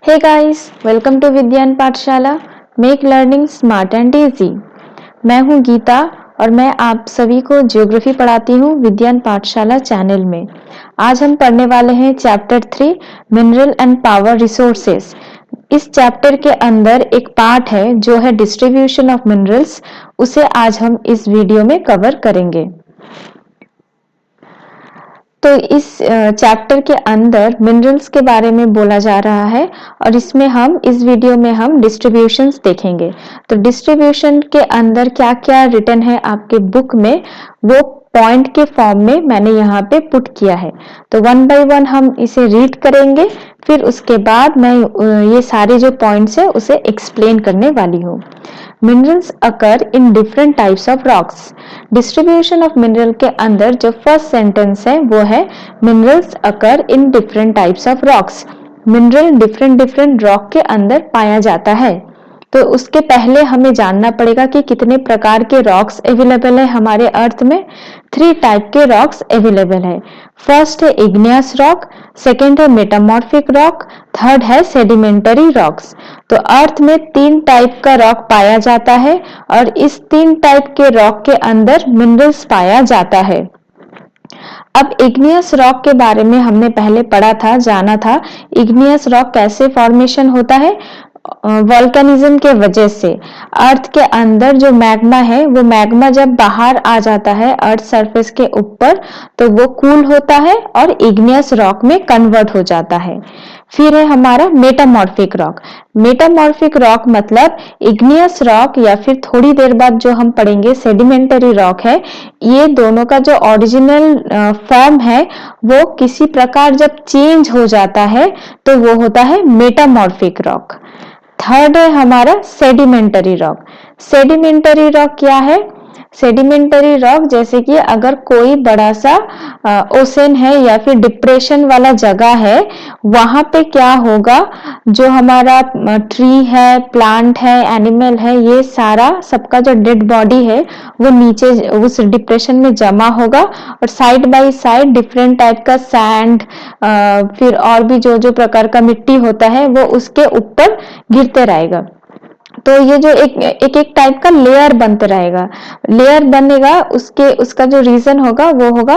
Hey guys, welcome to विज्ञान पाठशाला। Make learning smart and easy. मैं हूं गीता और मैं आप सभी को ज्योग्राफी पढ़ाती हूं विज्ञान पाठशाला चैनल में। आज हम पढ़ने वाले हैं chapter 3 mineral and power resources. इस चैप्टर के अंदर एक पार्ट है जो है डिस्ट्रीब्यूशन ऑफ मिनरल्स। उसे आज हम इस वीडियो में कवर करेंगे। तो इस चैप्टर के अंदर मिनरल्स के बारे में बोला जा रहा है और इसमें हम इस वीडियो में हम डिस्ट्रीब्यूशंस देखेंगे। तो डिस्ट्रीब्यूशन के अंदर क्या क्या रिटन है आपके बुक में, वो पॉइंट के फॉर्म में मैंने यहाँ पे पुट किया है। तो वन बाय वन हम इसे रीड करेंगे, फिर उसके बाद मैं ये सारे जो पॉइंट्स है उसे एक्सप्लेन करने वाली हूँ। Minerals occur in different types of rocks. Distribution of mineral के अंदर जो फर्स्ट सेंटेंस है वो है minerals occur in different types of rocks. Mineral different different rock के अंदर पाया जाता है। तो उसके पहले हमें जानना पड़ेगा कि कितने प्रकार के रॉक्स अवेलेबल है हमारे अर्थ में। 3 टाइप के रॉक्स अवेलेबल है। फर्स्ट है इग्नियस रॉक, सेकेंड है मेटामॉर्फिक रॉक, थर्ड है सेडिमेंटरी रॉक्स। तो अर्थ में 3 टाइप का रॉक पाया जाता है और इस 3 टाइप के रॉक के अंदर मिनरल्स पाया जाता है। अब इग्नियस रॉक के बारे में हमने पहले पढ़ा था, जाना था। इग्नियस रॉक कैसे फॉर्मेशन होता है? वॉल्केनिज्म के वजह से। अर्थ के अंदर जो मैग्मा है वो मैग्मा जब बाहर आ जाता है अर्थ सरफेस के ऊपर तो वो कूल होता है और इग्नियस रॉक में कन्वर्ट हो जाता है। फिर है हमारा मेटामॉर्फिक रॉक। मेटामॉर्फिक रॉक मतलब इग्नियस रॉक या फिर थोड़ी देर बाद जो हम पढ़ेंगे सेडिमेंटरी रॉक है। ये दोनों का जो ओरिजिनल फॉर्म है वो किसी प्रकार जब चेंज हो जाता है तो वो होता है मेटामॉर्फिक रॉक। थर्ड है हमारा सेडिमेंटरी रॉक। सेडिमेंटरी रॉक क्या है? सेडिमेंटरी रॉक जैसे कि अगर कोई बड़ा सा ओशन है या फिर डिप्रेशन वाला जगह है, वहां पे क्या होगा, जो हमारा ट्री है, प्लांट है, एनिमल है, ये सारा सबका जो डेड बॉडी है वो नीचे उस डिप्रेशन में जमा होगा और side by side different type का सैंड, फिर और भी जो जो प्रकार का मिट्टी होता है वो उसके ऊपर गिरते रहेगा। तो ये जो एक टाइप का लेयर बनते रहेगा, लेयर बनेगा। उसका जो रीजन होगा वो होगा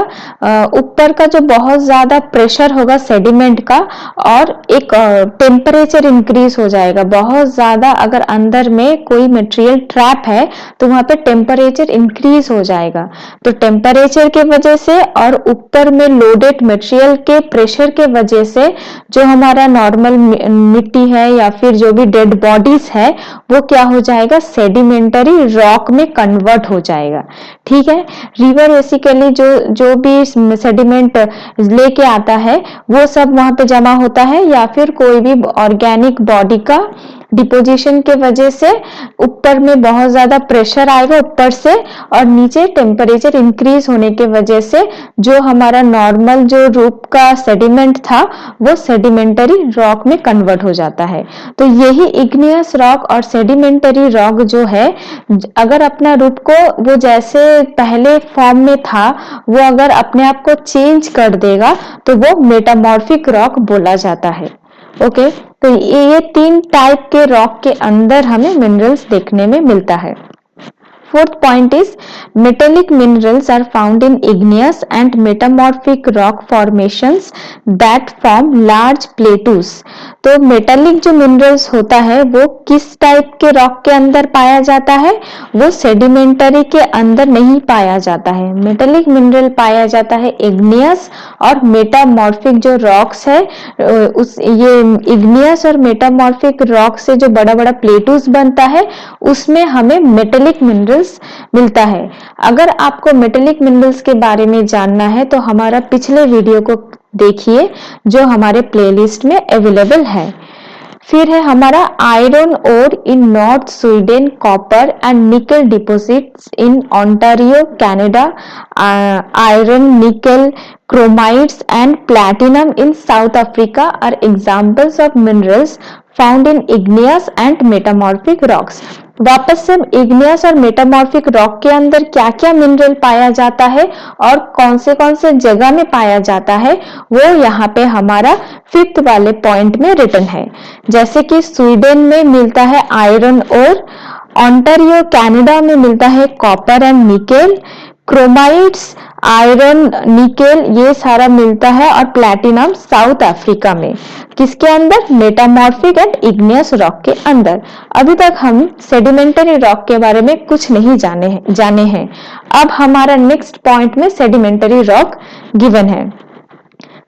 ऊपर का जो बहुत ज्यादा प्रेशर होगा सेडिमेंट का और एक टेम्परेचर इंक्रीज हो जाएगा बहुत ज्यादा। अगर अंदर में कोई मटेरियल ट्रैप है तो वहां पे टेम्परेचर इंक्रीज हो जाएगा। तो टेम्परेचर के वजह से और ऊपर में लोडेड मटेरियल के प्रेशर के वजह से जो हमारा नॉर्मल मिट्टी है या फिर जो भी डेड बॉडीज है वो क्या हो जाएगा, सेडिमेंटरी रॉक में कन्वर्ट हो जाएगा। ठीक है। रिवर बेसिकली जो भी सेडिमेंट लेके आता है वो सब वहां पे जमा होता है या फिर कोई भी ऑर्गेनिक बॉडी का डिपोजिशन के वजह से ऊपर में बहुत ज्यादा प्रेशर आएगा ऊपर से और नीचे टेम्परेचर इंक्रीज होने के वजह से जो हमारा नॉर्मल जो रूप का सेडिमेंट था वो सेडिमेंटरी रॉक में कन्वर्ट हो जाता है। तो यही इग्नियस रॉक और सेडिमेंटरी रॉक जो है, अगर अपना रूप को वो जैसे पहले फॉर्म में था वो अगर अपने आप को चेंज कर देगा तो वो मेटामॉर्फिक रॉक बोला जाता है। ओके। तो ये 3 टाइप के रॉक के अंदर हमें मिनरल्स देखने में मिलता है। Fourth point is metallic minerals are found in igneous and metamorphic rock formations that form large plateaus। तो मेटालिक जो मिनरल्स होता है वो किस टाइप के रॉक के अंदर पाया जाता है? वो सेडिमेंटरी के अंदर नहीं पाया जाता है। मेटालिक मिनरल पाया जाता है इग्नियस और मेटामॉर्फिक जो रॉक्स है, ये इग्नियस और मेटामॉर्फिक रॉक से जो बड़ा बड़ा प्लेटूस बनता है उसमें हमें मेटालिक मिनरल्स मिलता है। अगर आपको मेटालिक मिनरल्स के बारे में जानना है तो हमारा पिछले वीडियो को देखिए जो हमारे प्लेलिस्ट में अवेलेबल है। फिर है हमारा iron ore in North Sweden, copper and nickel deposits in Ontario Canada, iron, nickel, chromides and platinum in South Africa are examples of minerals found in igneous and metamorphic rocks। वापस से igneous और metamorphic rock के अंदर क्या क्या mineral पाया जाता है और कौन से जगह में पाया जाता है, वो यहाँ पे हमारा 5th वाले पॉइंट में रिटन है। जैसे कि स्वीडन में मिलता है आयरन और ऑन्टारियो कनाडा में मिलता है copper and nickel, chromites, iron, nickel ये सारा मिलता है, और प्लैटिनम साउथ अफ्रीका में। किसके अंदर? मेटामॉर्फिक एंड इग्नियस रॉक के अंदर। अभी तक हम सेडिमेंटरी रॉक के बारे में कुछ नहीं जाने हैं। अब हमारा नेक्स्ट पॉइंट में सेडिमेंटरी रॉक गिवन है।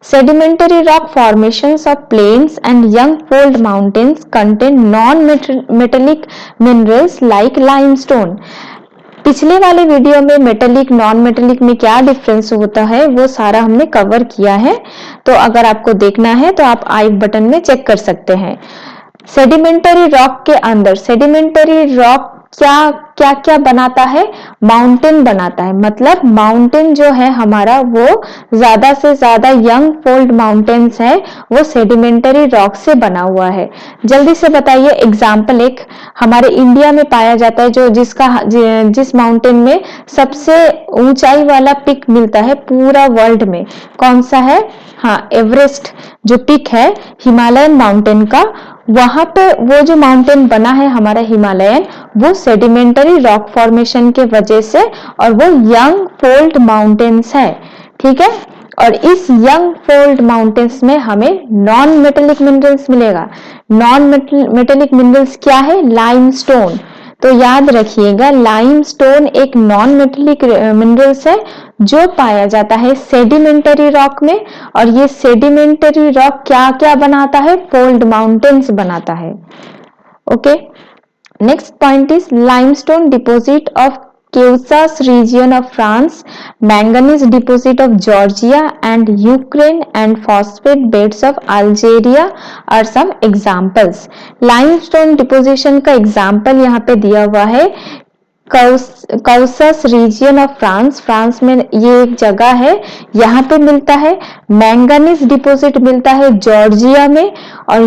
Sedimentary rock formations of plains and young fold mountains contain non-metallic minerals like limestone. पिछले वाले वीडियो में मेटेलिक नॉन मेटेलिक में क्या डिफरेंस होता है वो सारा हमने कवर किया है, तो अगर आपको देखना है तो आप आई बटन में चेक कर सकते हैं। सेडिमेंटरी रॉक के अंदर सेडिमेंटरी रॉक क्या क्या बनाता है? माउंटेन बनाता है। मतलब माउंटेन जो है हमारा वो ज्यादा से ज्यादा यंग फोल्ड माउंटेन्स है, वो सेडिमेंटरी रॉक से बना हुआ है। जल्दी से बताइए एग्जाम्पल। एक हमारे इंडिया में पाया जाता है जो जिस माउंटेन में सबसे ऊंचाई वाला पिक मिलता है पूरा वर्ल्ड में, कौन सा है? हाँ, एवरेस्ट जो पिक है हिमालयन माउंटेन का, वहां पे वो जो माउंटेन बना है हमारा हिमालयन, वो सेडिमेंटरी रॉक फॉर्मेशन के वजह से, और वो यंग फोल्ड माउंटेन्स है। ठीक है, और इस यंग फोल्ड माउंटेन्स में हमें नॉन मेटेलिक मिनरल्स मिलेगा। नॉन मेटेलिक मिनरल्स क्या है? लाइमस्टोन। तो याद रखिएगा, लाइमस्टोन एक नॉन मेटेलिक मिनरल्स है जो पाया जाता है सेडिमेंटरी रॉक में, और ये सेडिमेंटरी रॉक क्या क्या बनाता है? फोल्ड माउंटेन्स बनाता है। Okay, next point is limestone deposit of Kansas region of France, manganese deposit of Georgia and Ukraine, and phosphate beds of Algeria are some examples. Limestone deposition का example यहाँ पे दिया हुआ है। काउसस रीजियन ऑफ फ्रांस में ये एक जगह है, यहाँ पे मिलता है। मैंगनीज डिपॉजिट मिलता है जॉर्जिया में, और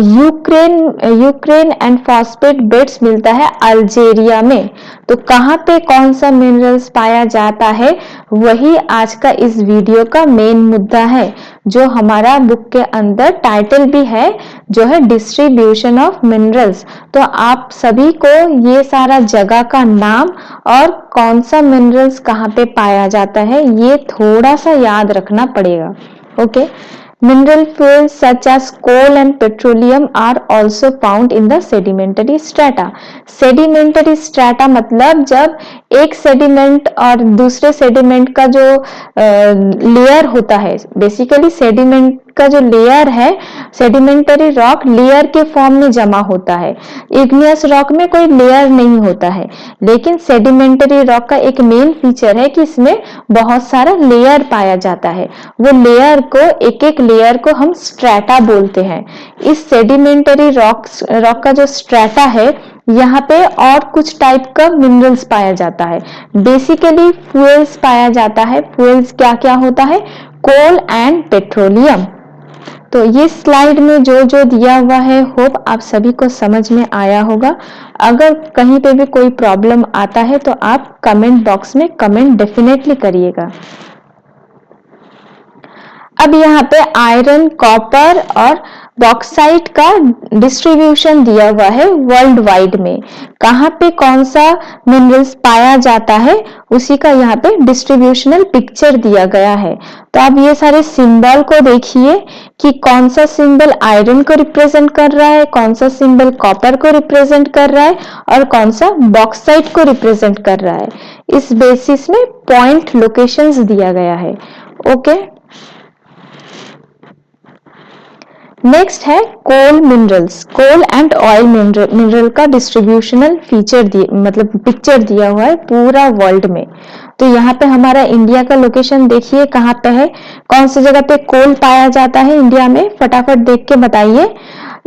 यूक्रेन एंड फॉस्फेट बेड्स मिलता है अल्जेरिया में। तो कहाँ पे कौन सा मिनरल्स पाया जाता है, वही आज का इस वीडियो का मेन मुद्दा है, जो हमारा बुक के अंदर टाइटल भी है, जो है डिस्ट्रीब्यूशन ऑफ मिनरल्स। तो आप सभी को ये सारा जगह का नाम और कौन सा मिनरल्स कहाँ पे पाया जाता है ये थोड़ा सा याद रखना पड़ेगा। Okay, mineral fuels such as coal and petroleum are also found in the sedimentary strata. Sedimentary strata मतलब जब एक सेडिमेंट और दूसरे सेडिमेंट का जो लेयर होता है, बेसिकली सेडिमेंट का जो लेयर है, सेडिमेंटरी रॉक लेयर के फॉर्म में जमा होता है। इग्नियस रॉक में कोई लेयर नहीं होता है, लेकिन सेडिमेंटरी रॉक का एक मेन फीचर है कि इसमें बहुत सारा लेयर पाया जाता है। वो लेयर को एक लेयर को हम स्ट्रेटा बोलते हैं। इस सेडिमेंटरी रॉक का जो स्ट्रेटा है, यहाँ पे और कुछ टाइप का मिनरल्स पाया जाता है। बेसिकली फ्यूल्स पाया जाता है। फ्यूल्स क्या क्या होता है? कोल एंड पेट्रोलियम। तो ये स्लाइड में जो जो दिया हुआ है, होप आप सभी को समझ में आया होगा। अगर कहीं पे भी कोई प्रॉब्लम आता है तो आप कमेंट बॉक्स में कमेंट डेफिनेटली करिएगा। अब यहाँ पे आयरन, कॉपर और बॉक्साइट का डिस्ट्रीब्यूशन दिया हुआ है वर्ल्ड वाइड में। कहाँ पे कौन सा मिनरल्स पाया जाता है उसी का यहाँ पे डिस्ट्रीब्यूशनल पिक्चर दिया गया है। तो आप ये सारे सिंबल को देखिए कि कौन सा सिंबल आयरन को रिप्रेजेंट कर रहा है, कौन सा सिंबल कॉपर को रिप्रेजेंट कर रहा है, और कौन सा बॉक्साइट को रिप्रेजेंट कर रहा है। इस बेसिस में पॉइंट लोकेशंस दिया गया है। ओके, नेक्स्ट है coal minerals. Coal and oil mineral का डिस्ट्रीब्यूशनल फीचर मतलब पिक्चर दिया हुआ है पूरा वर्ल्ड में। तो यहाँ पे हमारा इंडिया का लोकेशन देखिए कहाँ पे है, कौन सी जगह पे कोल पाया जाता है इंडिया में, फटाफट देख के बताइए।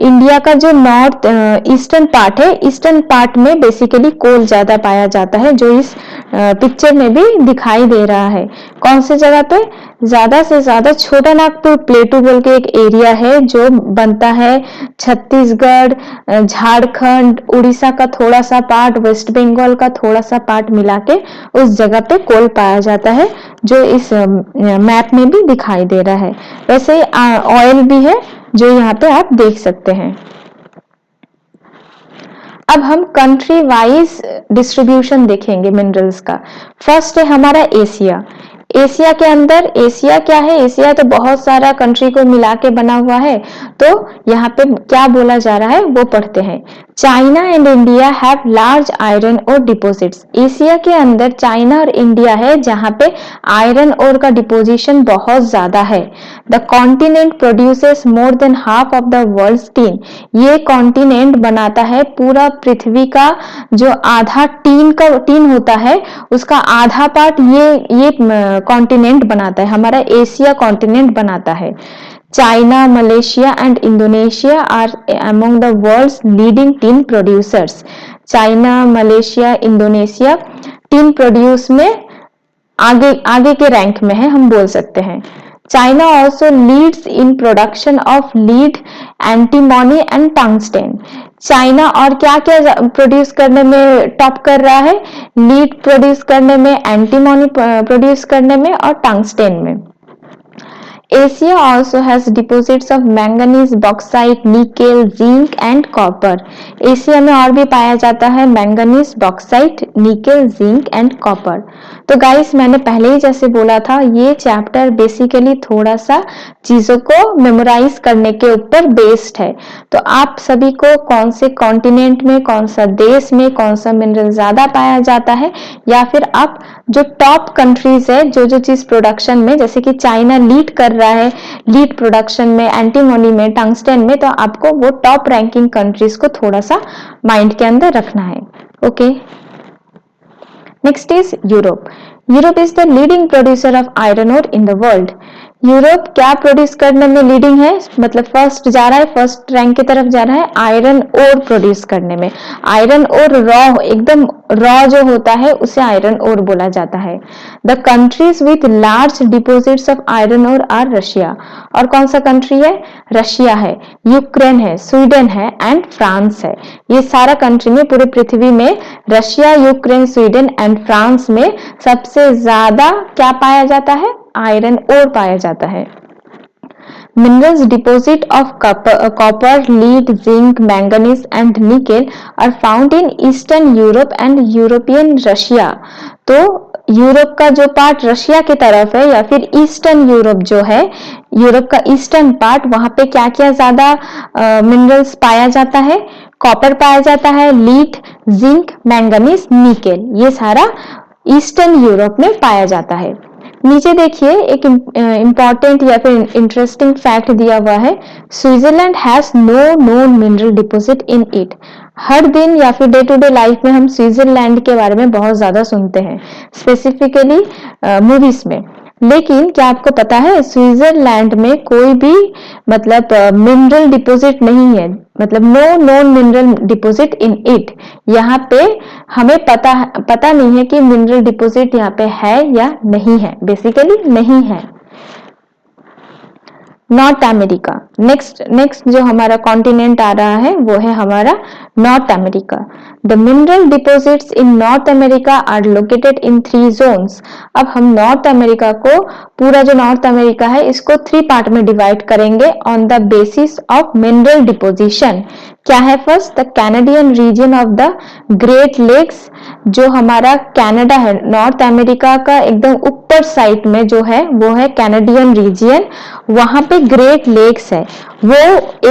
इंडिया का जो नॉर्थ ईस्टर्न पार्ट है, ईस्टर्न पार्ट में बेसिकली कोल ज्यादा पाया जाता है, जो इस पिक्चर में भी दिखाई दे रहा है। कौन सी जगह पे? ज्यादा से ज्यादा छोटा नागपुर प्लेटू बोल के एक एरिया है जो बनता है छत्तीसगढ़, झारखंड, उड़ीसा का थोड़ा सा पार्ट, वेस्ट बंगाल का थोड़ा सा पार्ट मिला के उस जगह पे कोल पाया जाता है, जो इस मैप में भी दिखाई दे रहा है। वैसे ही ऑयल भी है जो यहाँ पे आप देख सकते हैं। अब हम कंट्री वाइज डिस्ट्रीब्यूशन देखेंगे मिनरल्स का। फर्स्ट है हमारा एशिया। एशिया के अंदर, एशिया क्या है? एशिया तो बहुत सारा कंट्री को मिला के बना हुआ है, तो यहाँ पे क्या बोला जा रहा है वो पढ़ते हैं। China and India have large iron ore deposits. Asia के अंदर चाइना और इंडिया है जहाँ पे आयरन ओर का डिपोजिशन बहुत ज्यादा है। The continent produces more than half of the world tin. ये कॉन्टिनेंट बनाता है पूरा पृथ्वी का जो आधा टीन होता है, उसका आधा पार्ट ये कॉन्टिनेंट बनाता है, हमारा एशिया कॉन्टिनेंट बनाता है। China, Malaysia and Indonesia are among the world's leading tin producers. China, Malaysia, Indonesia tin produce में आगे के रैंक में है, हम बोल सकते हैं। China also leads in production of lead, antimony and टंगस्टेन। China और क्या क्या प्रोड्यूस करने में टॉप कर रहा है? लीड प्रोड्यूस करने में, एंटीमोनी प्रोड्यूस करने में और टंगस्टेन में। Asia also has deposits of manganese, bauxite, nickel, zinc and copper. Asia में और भी पाया जाता है manganese, bauxite, nickel, zinc and copper. तो गाइस मैंने पहले ही जैसे बोला था, ये चैप्टर बेसिकली थोड़ा सा चीजों को मेमोराइज करने के ऊपर बेस्ड है। तो आप सभी को कौन से कॉन्टिनेंट में, कौन सा देश में कौन सा मिनरल ज्यादा पाया जाता है, या फिर आप जो टॉप कंट्रीज है जो चीज प्रोडक्शन में, जैसे कि चाइना लीड कर रहा है, लीड प्रोडक्शन में, एंटीमोनी में, टंगस्टेन में, तो आपको वो टॉप रैंकिंग कंट्रीज को थोड़ा सा माइंड के अंदर रखना है। Okay, next is Europe. Europe is the leading producer of iron ore in the world. Europe क्या प्रोड्यूस करने में लीडिंग है? मतलब फर्स्ट जा रहा है, फर्स्ट रैंक की तरफ जा रहा है आयरन ओर प्रोड्यूस करने में। आयरन ओर रॉ, एकदम रॉ जो होता है उसे आयरन ओर बोला जाता है। The countries with large deposits of iron ore are Russia. और कौन सा कंट्री है? रशिया है, यूक्रेन है, स्वीडन है एंड फ्रांस है। ये सारा कंट्री में, पूरे पृथ्वी में Russia, Ukraine, Sweden and France में सबसे ज्यादा क्या पाया जाता है? आयरन ओर पाया जाता है। Minerals deposit of copper, lead, zinc, manganese and nickel are found in Eastern Europe and European Russia. तो यूरोप का जो पार्ट रशिया की तरफ है, या फिर ईस्टर्न यूरोप जो है, यूरोप का ईस्टर्न पार्ट, वहां पे क्या क्या ज्यादा मिनरल्स पाया जाता है? कॉपर पाया जाता है, लीड, जिंक, मैंगनीज, निकेल, ये सारा ईस्टर्न यूरोप में पाया जाता है। नीचे देखिए एक इंपॉर्टेंट या फिर इंटरेस्टिंग फैक्ट दिया हुआ है, Switzerland has no known mineral deposit in it. हर दिन या फिर डे टू डे लाइफ में हम स्विट्जरलैंड के बारे में बहुत ज्यादा सुनते हैं, स्पेसिफिकली मूवीज में। लेकिन क्या आपको पता है स्विट्जरलैंड में कोई भी मतलब मिनरल डिपॉजिट नहीं है, मतलब no known mineral deposit in it. यहाँ पे हमें पता नहीं है कि मिनरल डिपॉजिट यहाँ पे है या नहीं है, बेसिकली नहीं है। नॉर्थ अमेरिका, नेक्स्ट जो हमारा कॉन्टिनेंट आ रहा है वो है हमारा North America. The mineral deposits in North America are located in 3 zones. अब हम नॉर्थ अमेरिका को, पूरा जो नॉर्थ अमेरिका है इसको 3 पार्ट में डिवाइड करेंगे on the basis of mineral deposition. क्या है? First the Canadian region of the Great Lakes, जो हमारा कनाडा है, नॉर्थ अमेरिका का एकदम ऊपर साइड में जो है वो है कैनेडियन रीजन, वहां पे ग्रेट लेक्स है, वो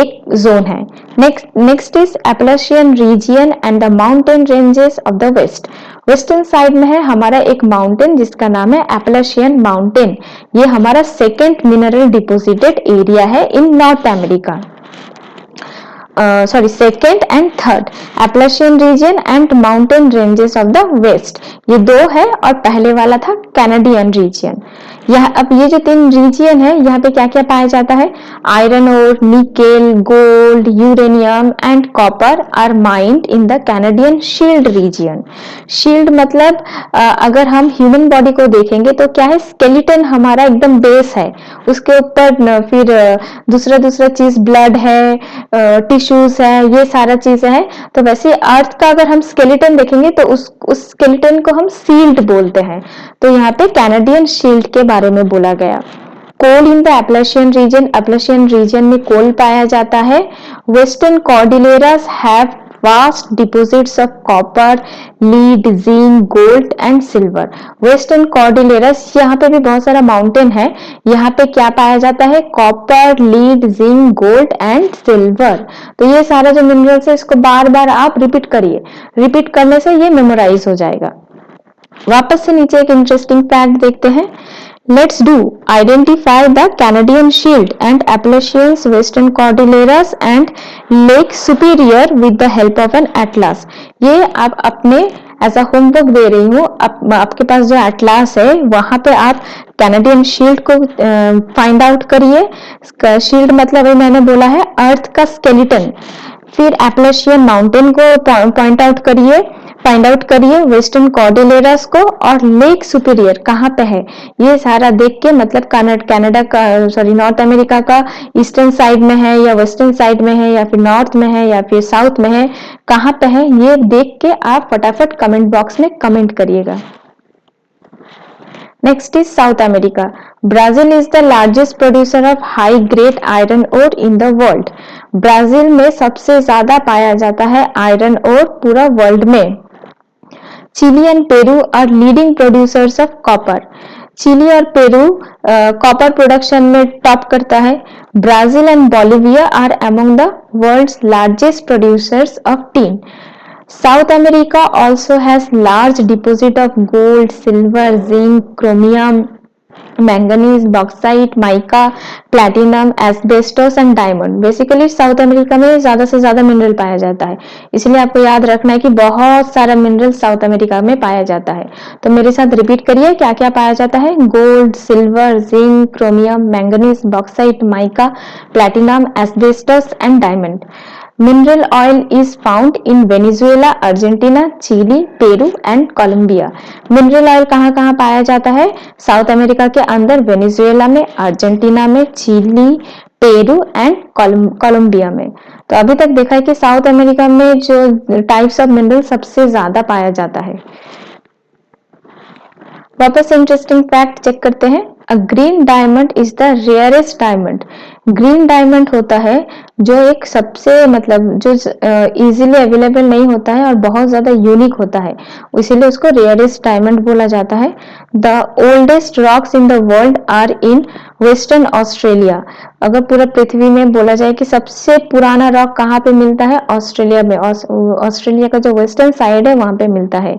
एक जोन है। Next is Appalachian region and the mountain ranges of the west. Western side में है हमारा एक माउंटेन जिसका नाम है एपलाशियन माउंटेन, ये हमारा सेकेंड मिनरल डिपोजिटेड एरिया है in North America. Second and third, Appalachian region and mountain ranges of the west, ये 2 है, और पहले वाला था कैनेडियन रीजन। यह अब ये जो 3 रीजियन है, यहाँ पे क्या क्या पाया जाता है? आयरन और nickel, gold, uranium and copper are mined in the Canadian shield region. Shield मतलब अगर हम ह्यूमन बॉडी को देखेंगे तो क्या है, स्केलेटन हमारा एकदम बेस है, उसके ऊपर फिर दूसरा दूसरा चीज ब्लड है, टिश्यूज है, ये सारा चीजें है। तो वैसे अर्थ का अगर हम स्केलेटन देखेंगे तो उस स्केलेटन को हम शील्ड बोलते हैं। तो यहाँ पे कैनेडियन शील्ड के बारे में बोला गया। Coal in the Appalachian region, Appalachian region में कोल पाया जाता है। Western Cordilleras have vast deposits of copper, lead, zinc, gold and silver. Western Cordilleras, यहाँ पे भी बहुत सारा माउंटेन है, यहाँ पे क्या पाया जाता है? Copper, lead, zinc, gold and silver. तो ये सारा जो मिनरल्स है इसको बार बार आप रिपीट करिए, रिपीट करने से ये मेमोराइज हो जाएगा। वापस से नीचे एक इंटरेस्टिंग फैक्ट देखते हैं। Let's do identify the Canadian shield and Appalachians, western Cordilleras and Lake Superior with the help of an atlas. ये आप अपने एज अ होमवर्क दे रही हूँ। आपके पास जो एटलास है वहां पे आप कैनेडियन शील्ड को फाइंड आउट करिए। शील्ड मतलब है, मैंने बोला है, अर्थ का स्केलेटन। फिर एप्लेशियन माउंटेन को पॉइंट आउट करिए, फाइंड आउट करिए, वेस्टर्न कॉर्डिलेरास को, और लेक सुपीरियर कहाँ पे है ये सारा देख के, मतलब कनाडा का, सॉरी, नॉर्थ अमेरिका का ईस्टर्न साइड में है या वेस्टर्न साइड में है या फिर नॉर्थ में है या फिर साउथ में है, कहाँ पे है ये देख के आप फटाफट कमेंट बॉक्स में कमेंट करिएगा। Next is South America. Brazil is the largest producer of high grade iron ore in the world. Brazil में सबसे ज्यादा पाया जाता है आयरन ओर पूरा वर्ल्ड में। Chile and Peru are leading producers of copper. Chile और पेरू कॉपर प्रोडक्शन में टॉप करता है। Brazil and Bolivia are among the world's largest producers of tin. South America also has large deposit of gold, silver, zinc, chromium, manganese, bauxite, mica, platinum, asbestos and diamond. Basically south America में ज्यादा से ज्यादा mineral पाया जाता है, इसलिए आपको याद रखना है कि बहुत सारा मिनरल साउथ अमेरिका में पाया जाता है। तो मेरे साथ रिपीट करिए, क्या क्या पाया जाता है? Gold, silver, zinc, chromium, manganese, bauxite, mica, platinum, asbestos and diamond. Mineral oil is found in Venezuela, Argentina, Chile, Peru and Colombia. Mineral oil कहाँ कहाँ पाया जाता है? साउथ अमेरिका के अंदर वेनेजुएला में, अर्जेंटीना में, चिली, पेरू एंड कोलंबिया में। तो अभी तक देखा है कि साउथ अमेरिका में जो टाइप्स ऑफ मिनरल सबसे ज्यादा पाया जाता है। वापस इंटरेस्टिंग फैक्ट चेक करते हैं। A green diamond is the rarest diamond. Green diamond होता है जो एक सबसे, मतलब जो इजीली अवेलेबल नहीं होता है और बहुत ज्यादा यूनिक होता है, इसीलिए उसको रेयरेस्ट डायमंड बोला जाता है। The oldest rocks in the world are in Western Australia. अगर पूरा पृथ्वी में बोला जाए कि सबसे पुराना रॉक कहाँ पे मिलता है? ऑस्ट्रेलिया में। ऑस्ट्रेलिया का जो वेस्टर्न साइड है वहां पे मिलता है।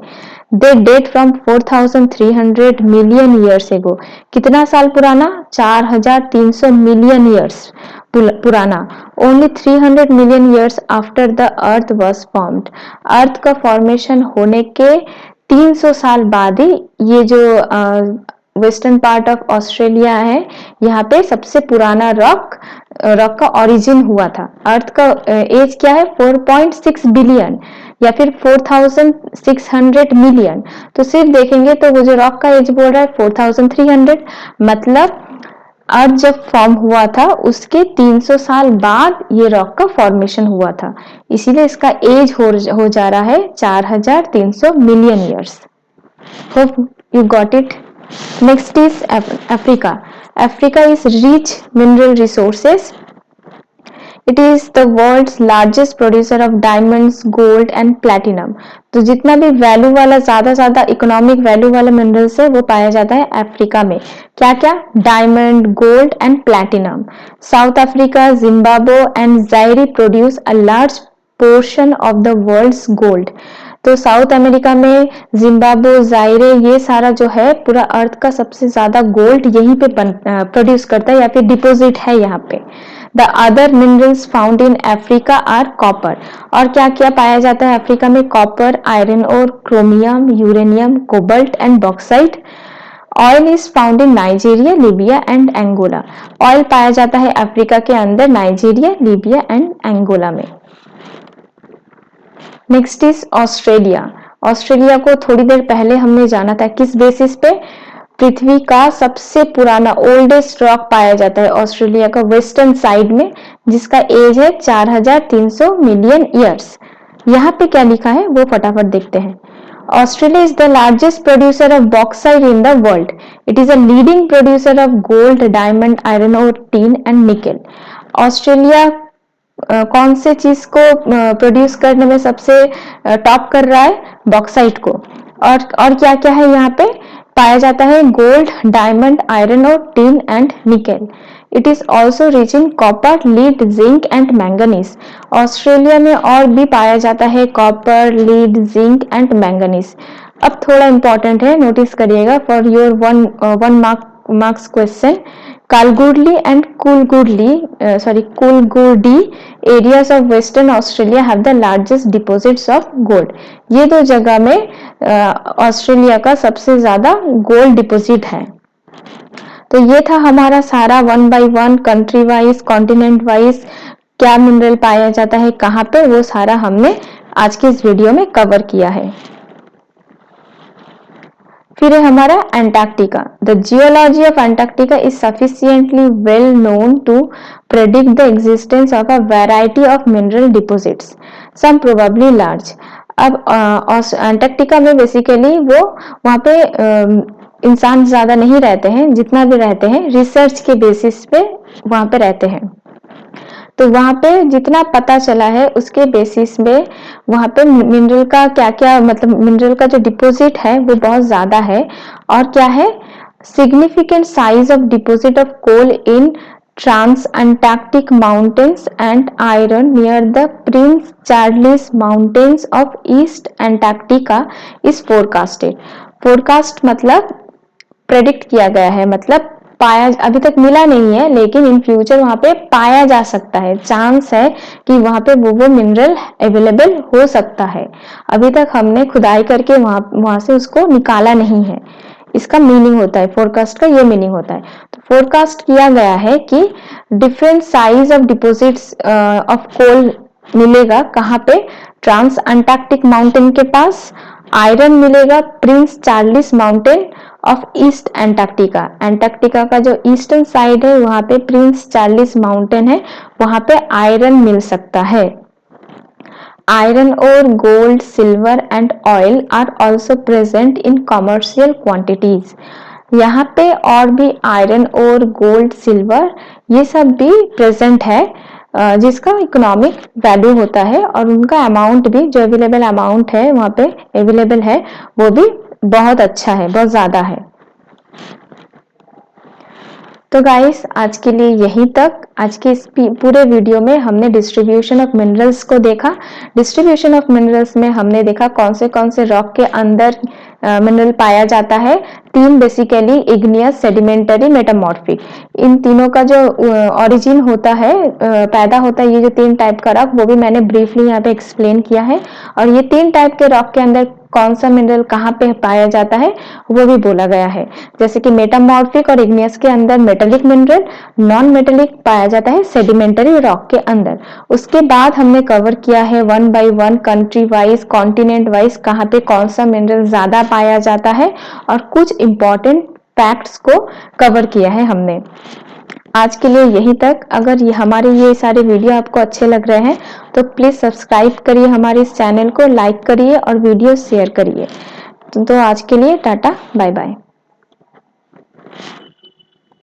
They date from 4300 million years ago. कितना साल पुराना? 4300 मिलियन ईयर्स पुराना। Only 300 million years after the earth was formed. Earth का फॉर्मेशन होने के 300 साल बाद ही ये जो वेस्टर्न पार्ट ऑफ ऑस्ट्रेलिया है, यहाँ पे सबसे पुराना रॉक का ओरिजिन हुआ था। अर्थ का एज क्या है? 4.6 बिलियन या फिर 4600 मिलियन। तो सिर्फ देखेंगे तो वो जो रॉक का एज बोल रहा है 4300, मतलब अर्थ जब फॉर्म हुआ था उसके 300 साल बाद ये रॉक का फॉर्मेशन हुआ था, इसीलिए इसका एज हो जा रहा है 4300 million years. Hope you got it. Next is Africa. Africa is rich mineral resources. It is the world's largest producer of diamonds, gold and platinum. तो जितना भी वैल्यू वाला, ज्यादा इकोनॉमिक वैल्यू वाला मिनरल्स है वो पाया जाता है अफ्रीका में। क्या क्या? Diamond, gold and platinum. South Africa, Zimbabwe and Zaire produce a large portion of the world's gold. तो साउथ अमेरिका में जिम्बाब्वे, जायरे, ये सारा जो है पूरा अर्थ का सबसे ज्यादा गोल्ड यहीं पे प्रोड्यूस करता है या फिर डिपोजिट है यहाँ पे। The other minerals found in Africa are copper. और क्या क्या पाया जाता है अफ्रीका में? कॉपर, आयरन और chromium, uranium, cobalt and bauxite. Oil is found in Nigeria, Libya and Angola. Oil पाया जाता है अफ्रीका के अंदर, नाइजीरिया, लीबिया एंड एंगोला में। Next is Australia. ऑस्ट्रेलिया को थोड़ी देर पहले हमने जाना था, किस बेसिस पे? पृथ्वी का सबसे पुराना ओल्डेस्ट रॉक पाया जाता है ऑस्ट्रेलिया का वेस्टर्न साइड में, जिसका एज है 4300 मिलियन ईयर्स। यहाँ पे क्या लिखा है वो फटाफट देखते हैं। Australia is the largest producer of bauxite in the world. It is a leading producer of gold, diamond, iron ore, tin and nickel. Australia कौन से चीज को प्रोड्यूस करने में सबसे टॉप कर रहा है? बॉक्साइट को। और क्या क्या है यहाँ पे पाया जाता है? गोल्ड, डायमंड, आयरन और tin and nickel. It is also rich in copper, lead, zinc and manganese. Australia में और भी पाया जाता है copper, lead, zinc and manganese. अब थोड़ा इंपॉर्टेंट है, नोटिस करिएगा for your one marks question. Kalgoorlie and Coolgardie areas of Western Australia have the largest deposits of gold. ये दो जगह में ऑस्ट्रेलिया का सबसे ज्यादा गोल्ड डिपोजिट है। तो ये था हमारा सारा 1 by 1 country wise, continent wise क्या मिनरल पाया जाता है कहाँ पे, वो सारा हमने आज के इस वीडियो में कवर किया है। फिर है हमारा Antarctica. The geology of Antarctica is sufficiently well known to predict the existence of a variety of mineral deposits, some probably large. अब एंटार्क्टिका में बेसिकली वो वहाँ पे इंसान ज्यादा नहीं रहते हैं, जितना भी रहते हैं रिसर्च के बेसिस पे वहाँ पे रहते हैं। तो वहाँ पे जितना पता चला है उसके बेसिस में वहाँ पे मिनरल का क्या क्या, मतलब मिनरल का जो डिपॉजिट है वो बहुत ज्यादा है। और क्या है? Significant size of deposit of coal in Trans Antarctic mountains and iron near the Prince Charles mountains of East Antarctica is forecasted. Forecast मतलब प्रेडिक्ट किया गया है, मतलब पाया, अभी तक मिला नहीं है लेकिन इन फ्यूचर वहां पे पाया जा सकता है, चांस है कि वहां पे वो मिनरल अवेलेबल हो सकता है। अभी तक हमने खुदाई करके वहां से उसको निकाला नहीं है। इसका मीनिंग होता है, फोरकास्ट का ये मीनिंग होता है। तो फोरकास्ट किया गया है कि different size of deposits of coal मिलेगा कहाँ पे? ट्रांस अंटार्कटिक माउंटेन के पास। आयरन मिलेगा Prince Charles mountain of East Antarctica. Antarctica का जो ईस्टर्न साइड है वहां पे प्रिंस चार्ल्स माउंटेन है, वहां पे आयरन मिल सकता है। आयरन और gold, silver and oil are also present in commercial quantities. यहाँ पे और भी आयरन और गोल्ड, सिल्वर ये सब भी प्रेजेंट है, जिसका इकोनॉमिक वैल्यू होता है और उनका अमाउंट भी, जो अवेलेबल अमाउंट है वहाँ पे अवेलेबल है वो भी बहुत अच्छा है, बहुत ज्यादा है। तो गाइस आज के लिए यहीं तक। आज के इस पूरे वीडियो में हमने डिस्ट्रीब्यूशन ऑफ मिनरल्स को देखा। डिस्ट्रीब्यूशन ऑफ मिनरल्स में हमने देखा कौन से रॉक के अंदर मिनरल पाया जाता है। तीन बेसिकली, इग्नियस, सेडिमेंटरी, मेटामॉर्फिक। इन तीनों का जो ओरिजिन होता है, पैदा होता है ये जो तीन टाइप का रॉक, वो भी मैंने ब्रीफली यहाँ पे एक्सप्लेन किया है। और ये तीन टाइप के रॉक के अंदर कौन सा मिनरल कहाँ पे पाया जाता है वो भी बोला गया है। जैसे कि मेटामॉर्फिक और इग्नियस के अंदर मेटेलिक मिनरल, नॉन मेटेलिक पाया जाता है सेडिमेंटरी रॉक के अंदर। उसके बाद हमने कवर किया है 1 by 1 country wise, continent wise कहाँ पे कौन सा मिनरल ज्यादा पाया जाता है, और कुछ इंपॉर्टेंट फैक्ट्स को कवर किया है हमने। आज के लिए यहीं तक। अगर हमारे ये सारे वीडियो आपको अच्छे लग रहे हैं तो प्लीज सब्सक्राइब करिए हमारे इस चैनल को, लाइक करिए और वीडियो शेयर करिए। तो आज के लिए टाटा, बाय बाय।